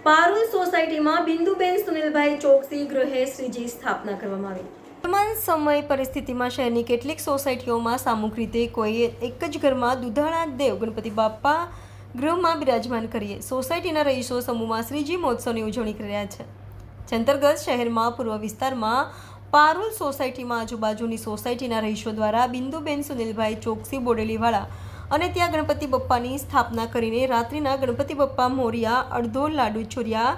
પારુલ સોસાયટીમાં બિંદુબેન સુનિલભાઈ ચોકસી ગૃહે શ્રીજી સ્થાપના કરવામાં આવી। વર્તમાન સમય પરિસ્થિતિમાં શહેરની કેટલીક સોસાયટીઓમાં સામૂહિક રીતે કોઈ એક જ ઘરમાં દુધાળા દેવ ગણપતિ બાપ્પા ગૃહમાં બિરાજમાન કરીએ સોસાયટીના રહીશો સમૂહમાં શ્રીજી મહોત્સવની ઉજવણી કરી રહ્યા છે। જે અંતર્ગત શહેરમાં પૂર્વ વિસ્તારમાં પારુલ સોસાયટીમાં આજુબાજુની સોસાયટીના રહીશો દ્વારા બિંદુબેન સુનિલભાઈ ચોકસી બોડેલીવાળા અને ત્યાં ગણપતિ બપ્પાની સ્થાપના કરીને રાત્રિના ગણપતિ બપ્પા મોરિયા અડધો લાડુ ચોર્યા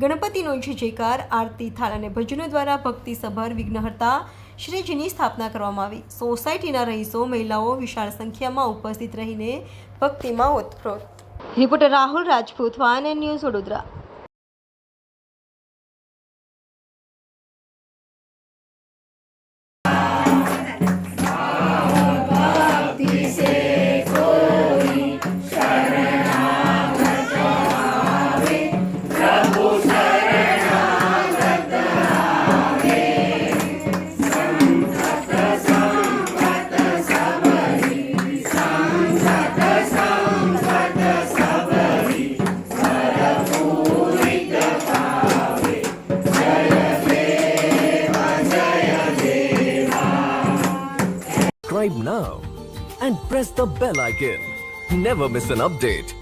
ગણપતિનો જયકાર આરતી થાળ અને ભજનો દ્વારા ભક્તિસભર વિઘ્નહર્તા શ્રીજીની સ્થાપના કરવામાં આવી। સોસાયટીના રહીશો મહિલાઓ વિશાળ સંખ્યામાં ઉપસ્થિત રહીને ભક્તિમાં ઓતપ્રોત। રિપોર્ટર રાહુલ રાજપૂત, વાન news, Vadodara. Subscribe now and press the bell icon. Never miss an update.